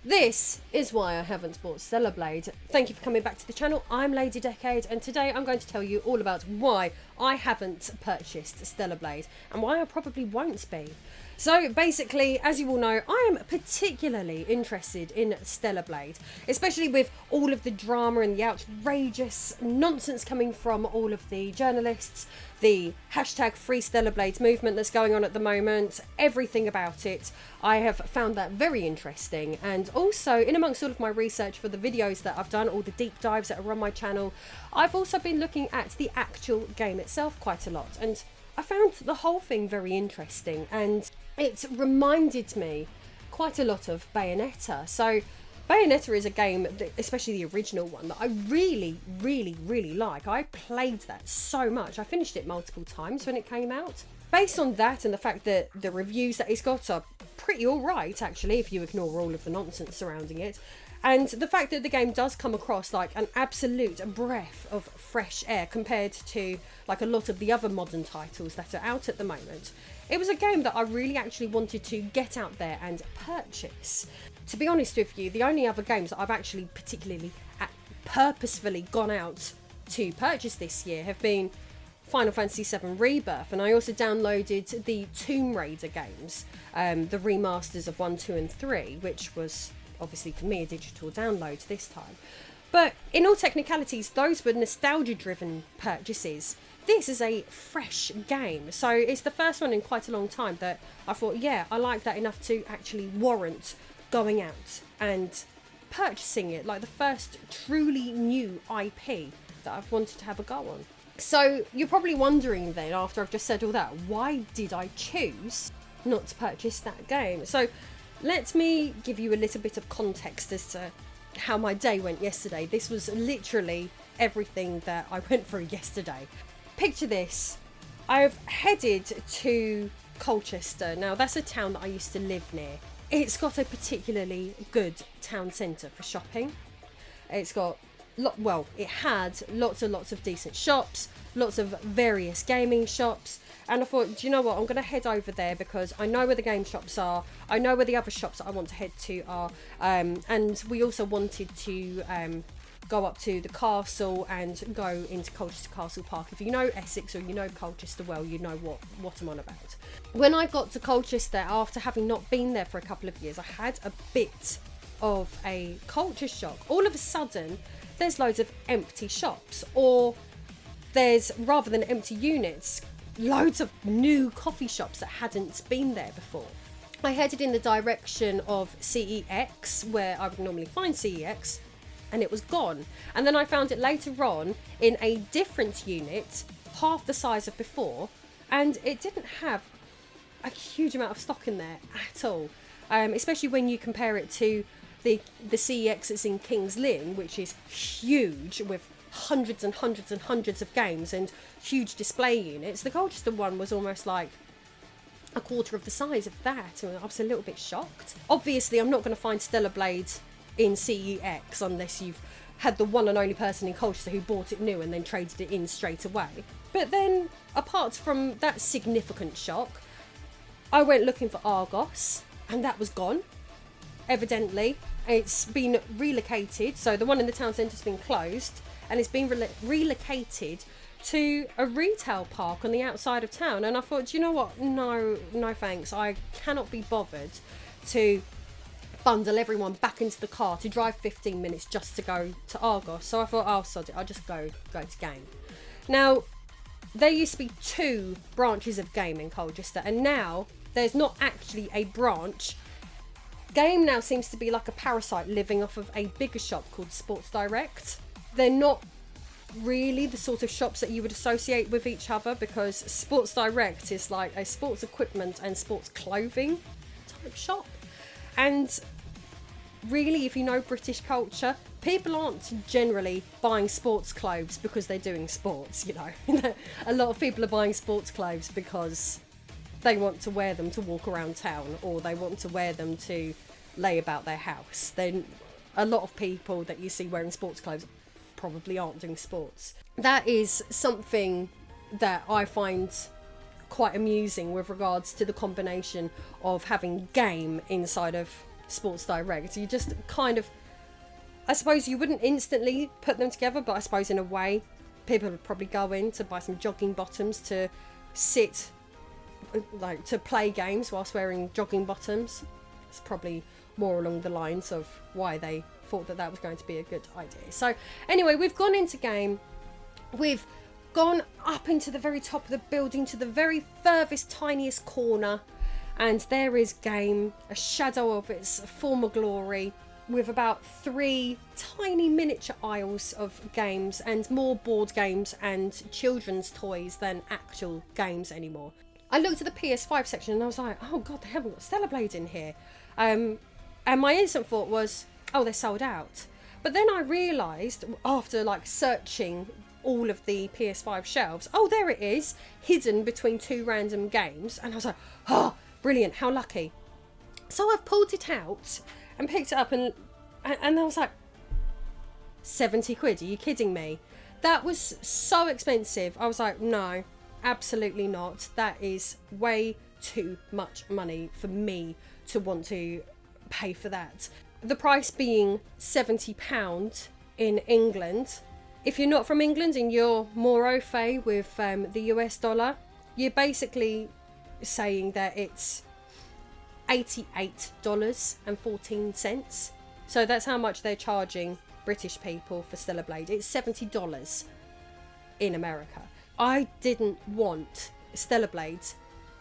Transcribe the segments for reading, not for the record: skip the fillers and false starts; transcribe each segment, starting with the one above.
This is why I haven't bought Stellar Blade. Thank you for coming back to the channel. I'm Lady Decade, and today I'm going to tell you all about why I haven't purchased Stellar Blade and why I probably won't be. So basically, as you all know, I am particularly interested in Stellar Blade, especially with all of the drama and the outrageous nonsense coming from all of the journalists, the hashtag Free Stellar Blades movement that's going on at the moment, everything about it. I have found that very interesting, and also in amongst all of my research for the videos that I've done, all the deep dives that are on my channel, I've also been looking at the actual game itself quite a lot, and I found the whole thing very interesting, and it reminded me quite a lot of Bayonetta. So Bayonetta is a game, especially the original one, that I really like. I played that so much. I finished it multiple times when it came out. Based on that and the fact that the reviews that it's got are pretty alright, actually, if you ignore all of the nonsense surrounding it, and the fact that the game does come across like an absolute breath of fresh air compared to like a lot of the other modern titles that are out at the moment, it was a game that I really actually wanted to get out there and purchase. To be honest with you, the only other games that I've actually particularly purposefully gone out to purchase this year have been Final Fantasy VII Rebirth, and I also downloaded the Tomb Raider games, the remasters of 1, 2 and 3, which was obviously for me a digital download this time. But in all technicalities, those were nostalgia driven purchases. This is a fresh game, so it's the first one in quite a long time that I thought, yeah, I like that enough to actually warrant going out and purchasing it, like the first truly new IP that I've wanted to have a go on. So you're probably wondering then, after I've just said all that, why did I choose not to purchase that game? So let me give you a little bit of context as to how my day went yesterday. This was literally everything that I went through yesterday. Picture this. I've headed to Colchester. Now, that's a town that I used to live near. It's got a particularly good town centre for shopping. It's got, it had lots and lots of decent shops, lots of various gaming shops, and I thought, do you know what, I'm going to head over there because I know where the game shops are, I know where the other shops that I want to head to are, and we also wanted to go up to the castle and go into Colchester Castle Park. If you know Essex or you know Colchester well, you know what I'm on about. When I got to Colchester, after having not been there for a couple of years, I had a bit of a culture shock. All of a sudden, there's loads of empty shops, or there's, rather than empty units, loads of new coffee shops that hadn't been there before. I headed in the direction of CEX, where I would normally find CEX, and it was gone. And then I found it later on in a different unit, half the size of before, and it didn't have a huge amount of stock in there at all, especially when you compare it to the CEX that's in King's Lynn, which is huge with hundreds and hundreds and hundreds of games and huge display units. The Colchester one was almost like a quarter of the size of that, and I was a little bit shocked. Obviously, I'm not going to find Stellar Blade in CEX unless you've had the one and only person in Colchester who bought it new and then traded it in straight away. But then, apart from that significant shock, I went looking for Argos, and that was gone. Evidently, it's been relocated, so the one in the town centre's been closed, and it's been relocated to a retail park on the outside of town. And I thought, do you know what? No thanks. I cannot be bothered to bundle everyone back into the car to drive 15 minutes just to go to Argos. So I thought, oh, sod it, I'll just go to Game. Now, there used to be 2 branches of Game in Colchester, and now there's not actually a branch. Game now seems to be like a parasite living off of a bigger shop called Sports Direct. They're not really the sort of shops that you would associate with each other, because Sports Direct is like a sports equipment and sports clothing type shop. And really, if you know British culture, people aren't generally buying sports clothes because they're doing sports, you know. A lot of people are buying sports clothes because they want to wear them to walk around town, or they want to wear them to lay about their house. Then a lot of people that you see wearing sports clothes probably aren't doing sports. That is something that I find quite amusing with regards to the combination of having Game inside of Sports Direct. You just kind of, I suppose you wouldn't instantly put them together, but I suppose in a way, people would probably go in to buy some jogging bottoms to sit, like to play games whilst wearing jogging bottoms. It's probably more along the lines of why they thought that was going to be a good idea. So anyway, we've gone into game. We've gone up into the very top of the building to the very furthest, tiniest corner. And there is game, a shadow of its former glory, with about 3 tiny miniature aisles of games and more board games and children's toys than actual games anymore. I looked at the PS5 section and I was like, oh god, they haven't got Stellar Blade in here. And my instant thought was, oh, they're sold out. But then I realised, after like searching all of the PS5 shelves, oh, there it is, hidden between 2 random games. And I was like, oh, brilliant, how lucky. So I've pulled it out and picked it up and I was like, 70 quid, are you kidding me? That was so expensive. I was like, no, absolutely not. That is way too much money for me to want to pay for that. The price being £70 in England. If you're not from England and you're more au fait with the US dollar, you're basically saying that it's $88.14. So that's how much they're charging British people for Stellar Blade. It's $70 in America. I didn't want Stellar Blades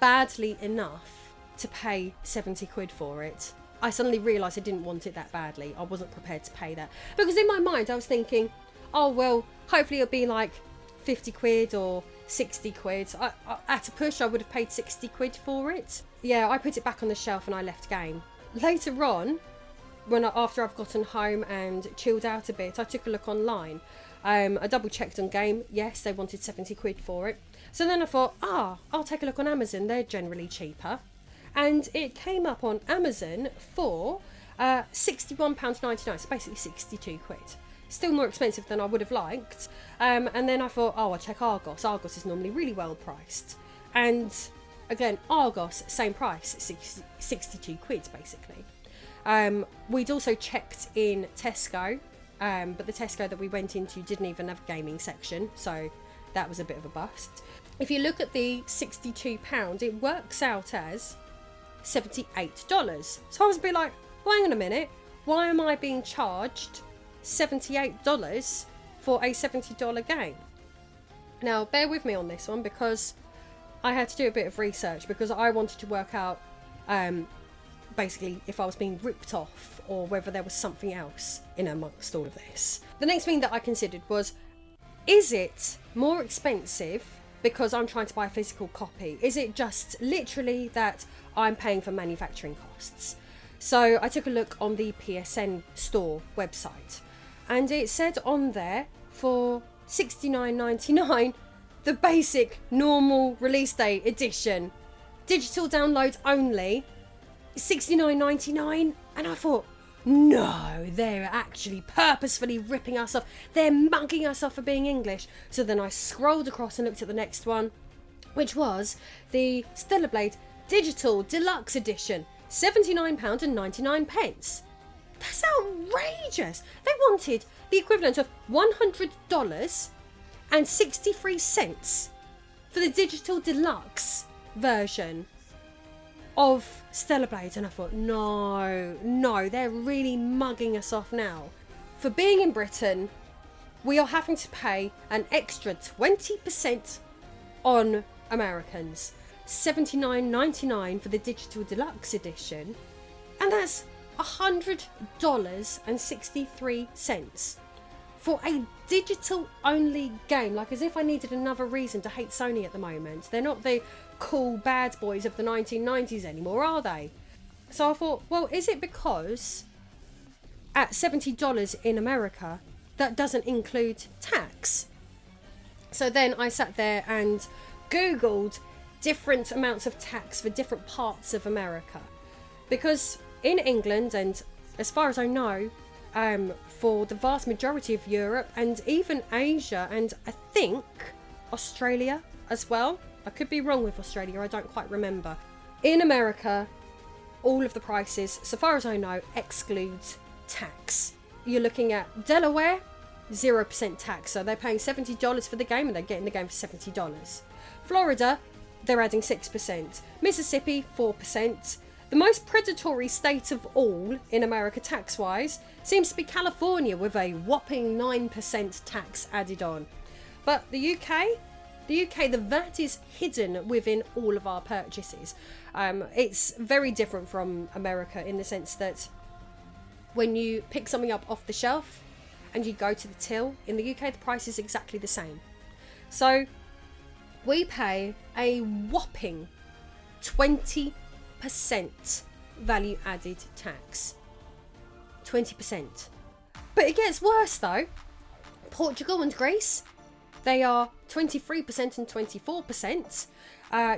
badly enough to pay 70 quid for it. I suddenly realised I didn't want it that badly. I wasn't prepared to pay that. Because in my mind I was thinking, oh well, hopefully it'll be like 50 quid or 60 quid. At a push I would have paid 60 quid for it. Yeah, I put it back on the shelf and I left game. Later on, after I've gotten home and chilled out a bit, I took a look online. I double checked on game. Yes, they wanted 70 quid for it. So then I thought, I'll take a look on Amazon. They're generally cheaper. And it came up on Amazon for £61.99, so basically 62 quid. Still more expensive than I would have liked. And then I thought, I'll check Argos. Argos is normally really well priced. And again, Argos, same price, 62 quid basically. We'd also checked in Tesco, but the Tesco that we went into didn't even have a gaming section, so that was a bit of a bust. If you look at the £62, it works out as $78. So I was a bit like, well, hang on a minute, why am I being charged $78 for a $70 game? Now bear with me on this one, because I had to do a bit of research, because I wanted to work out basically if I was being ripped off or whether there was something else in amongst all of this. The next thing that I considered was, is it more expensive because I'm trying to buy a physical copy? Is it just literally that I'm paying for manufacturing costs? So I took a look on the PSN store website, and it said on there for $69.99 the basic normal release date edition, digital download only, $69.99. And I thought, no, they're actually purposefully ripping us off. They're mugging us off for being English. So then I scrolled across and looked at the next one, which was the Stellar Blade Digital Deluxe Edition, £79.99. That's outrageous. They wanted the equivalent of $100.63 for the Digital Deluxe version of Stellar Blade. And I thought, no, they're really mugging us off now. For being in Britain, we are having to pay an extra 20% on Americans. $79.99 for the Digital Deluxe Edition, and that's $100.63 for a digital only game. Like, as if I needed another reason to hate Sony at the moment. They're not the cool bad boys of the 1990s anymore, are they? So I thought, well, is it because at $70 in America that doesn't include tax? So then I sat there and Googled different amounts of tax for different parts of America, because in England, and as far as I know, for the vast majority of Europe and even Asia, and I think Australia as well, I could be wrong with Australia, I don't quite remember. In America, all of the prices, so far as I know, excludes tax. You're looking at Delaware, 0% tax, so they're paying $70 for the game and they're getting the game for $70. Florida, they're adding 6%. Mississippi, 4%. The most predatory state of all in America tax-wise seems to be California, with a whopping 9% tax added on. But the UK, the VAT is hidden within all of our purchases. It's very different from America in the sense that when you pick something up off the shelf and you go to the till, in the UK the price is exactly the same. So we pay a whopping 20% value added tax. 20%. But it gets worse though. Portugal and Greece, they are 23% and 24%.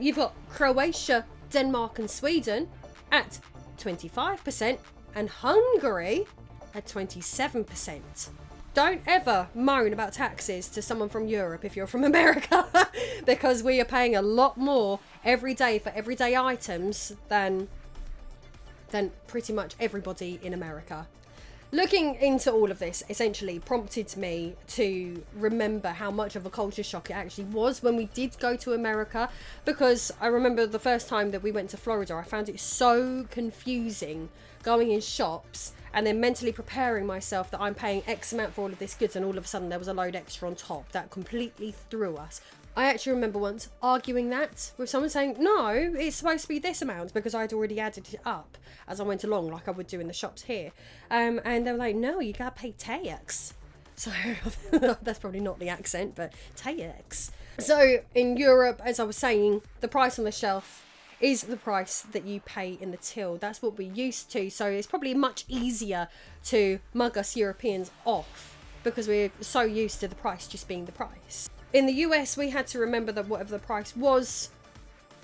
You've got Croatia, Denmark and Sweden at 25%, and Hungary at 27%. Don't ever moan about taxes to someone from Europe if you're from America, because we are paying a lot more every day for everyday items than pretty much everybody in America. Looking into all of this essentially prompted me to remember how much of a culture shock it actually was when we did go to America, because I remember the first time that we went to Florida, I found it so confusing going in shops and then mentally preparing myself that I'm paying X amount for all of this goods, and all of a sudden there was a load extra on top. That completely threw us. I actually remember once arguing that with someone, saying, no, it's supposed to be this amount, because I'd already added it up as I went along, like I would do in the shops here. And they were like, no, you gotta pay tax. So that's probably not the accent, but tax. So in Europe, as I was saying, the price on the shelf is the price that you pay in the till. That's what we're used to. So it's probably much easier to mug us Europeans off, because we're so used to the price just being the price. In the US, we had to remember that whatever the price was,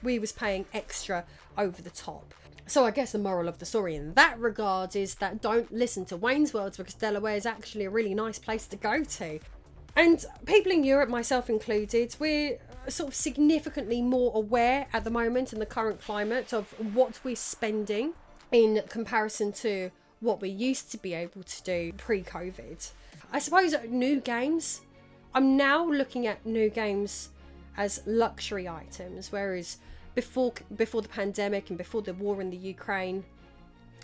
we was paying extra over the top. So I guess the moral of the story in that regard is that don't listen to Wayne's World, because Delaware is actually a really nice place to go to. And people in Europe, myself included, we're sort of significantly more aware at the moment in the current climate of what we're spending in comparison to what we used to be able to do pre-COVID. I suppose new games, I'm now looking at new games as luxury items, whereas before the pandemic and before the war in the Ukraine,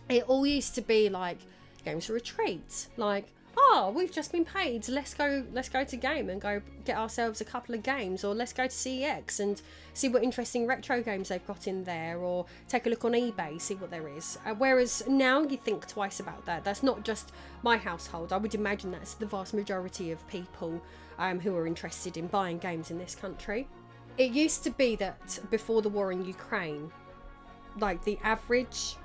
it all used to be like games for a treat, like, oh, we've just been paid, let's go to game and go get ourselves a couple of games, or let's go to CEX and see what interesting retro games they've got in there, or take a look on eBay, see what there is. Whereas now you think twice about that. That's not just my household. I would imagine that's the vast majority of people who are interested in buying games in this country. It used to be that before the war in Ukraine, like the average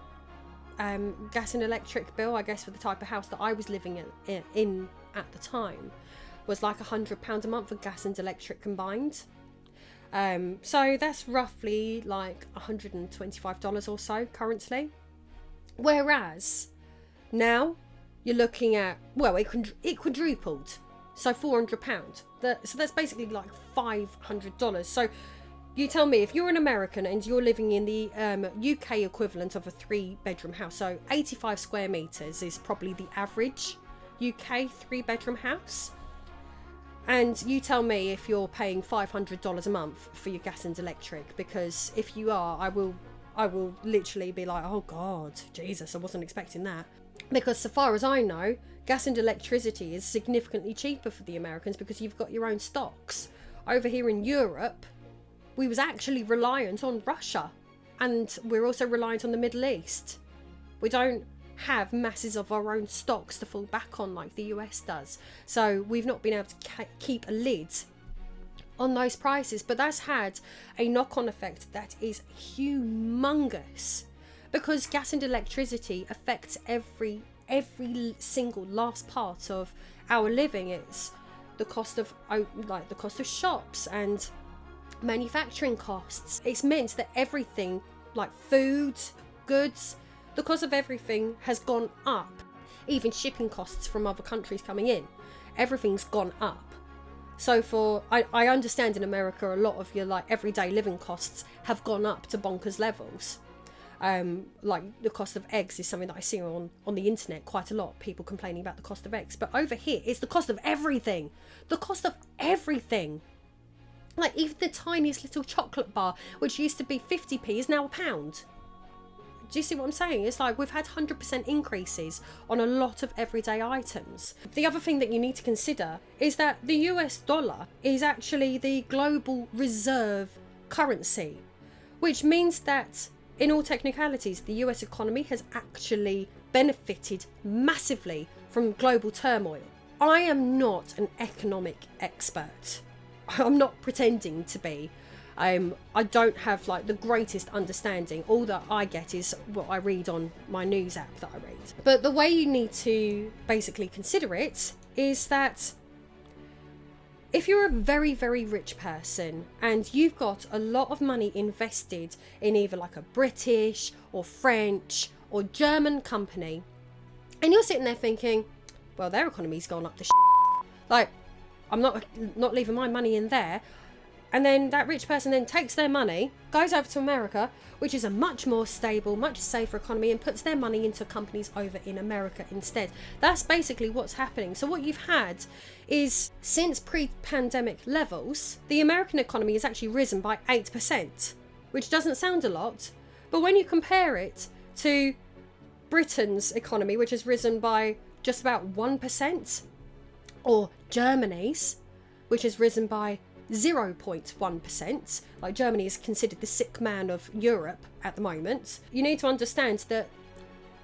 gas and electric bill, I guess for the type of house that I was living in at the time, was like £100 a month for gas and electric combined. So that's roughly like $125 or so currently. Whereas now you're looking at, well, it quadrupled. So £400. So that's basically like $500. So you tell me, if you're an American and you're living in the UK equivalent of a 3-bedroom house, so 85 square meters is probably the average UK 3-bedroom house. And you tell me if you're paying $500 a month for your gas and electric, because if you are, I will literally be like, oh God, Jesus, I wasn't expecting that. Because so far as I know, gas and electricity is significantly cheaper for the Americans because you've got your own stocks. Over here in Europe, we was actually reliant on Russia, and we're also reliant on the Middle East. We don't have masses of our own stocks to fall back on like the US does. So we've not been able to keep a lid on those prices, but that's had a knock-on effect that is humongous, because gas and electricity affects every single last part of our living. It's the cost of shops and manufacturing costs. It's meant that everything, like food, goods, the cost of everything has gone up. Even shipping costs from other countries coming in, everything's gone up. So I understand in America a lot of your like everyday living costs have gone up to bonkers levels. Like the cost of eggs is something that I see on the internet quite a lot, people complaining about the cost of eggs. But over here, it's the cost of everything. The cost of everything. Like even the tiniest little chocolate bar, which used to be 50p, is now £1. Do you see what I'm saying? It's like we've had 100% increases on a lot of everyday items. The other thing that you need to consider is that the US dollar is actually the global reserve currency, which means that in all technicalities, the US economy has actually benefited massively from global turmoil. I am not an economic expert. I'm not pretending to be. I don't have like the greatest understanding. All that I get is what I read on my news app that I read. But the way you need to basically consider it is that if you're a very, very rich person and you've got a lot of money invested in either like a British or French or German company, and you're sitting there thinking, well, their economy's gone up the like, I'm not leaving my money in there. And then that rich person then takes their money, goes over to America, which is a much more stable, much safer economy, and puts their money into companies over in America instead. That's basically what's happening. So what you've had is, since pre-pandemic levels, the American economy has actually risen by 8%, which doesn't sound a lot. But when you compare it to Britain's economy, which has risen by just about 1%, or Germany's, which has risen by 0.1%, like Germany is considered the sick man of Europe at the moment, you need to understand that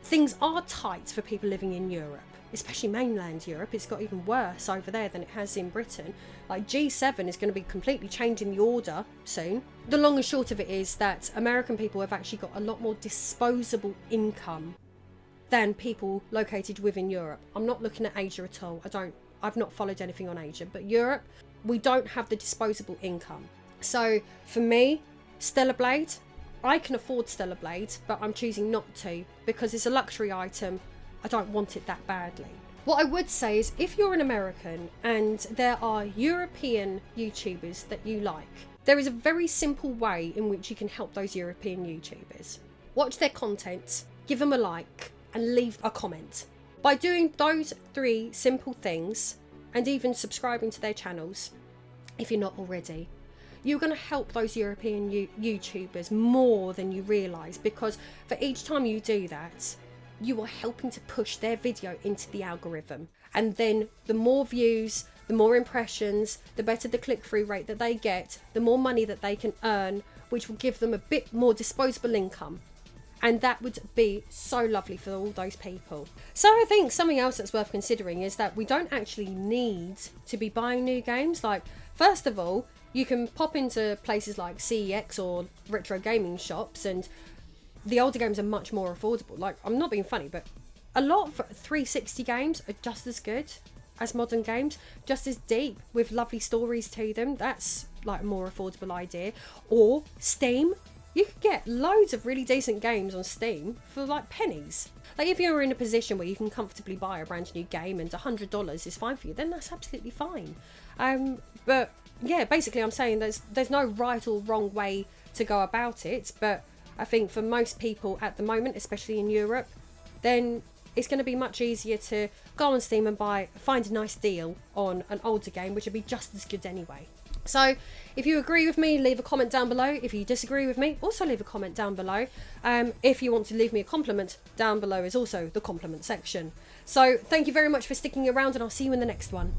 things are tight for people living in Europe, especially mainland Europe. It's got even worse over there than it has in Britain. Like G7 is going to be completely changing the order soon. The long and short of it is that American people have actually got a lot more disposable income than people located within Europe. I'm not looking at Asia at all. I've not followed anything on Asia, but Europe, we don't have the disposable income. So for me, Stellar Blade, I can afford Stellar Blade, but I'm choosing not to because it's a luxury item. I don't want it that badly. What I would say is if you're an American and there are European YouTubers that you like, there is a very simple way in which you can help those European YouTubers. Watch their content, give them a like, and leave a comment. By doing those 3 simple things, and even subscribing to their channels, if you're not already, you're going to help those European YouTubers more than you realise, because for each time you do that, you are helping to push their video into the algorithm. And then the more views, the more impressions, the better the click-through rate that they get, the more money that they can earn, which will give them a bit more disposable income. And that would be so lovely for all those people. So I think something else that's worth considering is that we don't actually need to be buying new games. Like, first of all, you can pop into places like CEX or retro gaming shops, and the older games are much more affordable. Like, I'm not being funny, but a lot of 360 games are just as good as modern games, just as deep, with lovely stories to them. That's like a more affordable idea. Or Steam. You could get loads of really decent games on Steam for like pennies. Like if you're in a position where you can comfortably buy a brand new game and $100 is fine for you, then that's absolutely fine. But yeah, basically I'm saying there's no right or wrong way to go about it. But I think for most people at the moment, especially in Europe, then it's going to be much easier to go on Steam and find a nice deal on an older game, which would be just as good anyway. So if you agree with me, leave a comment down below. If you disagree with me, also leave a comment down below. If you want to leave me a compliment, down below is also the compliment section. So thank you very much for sticking around, and I'll see you in the next one.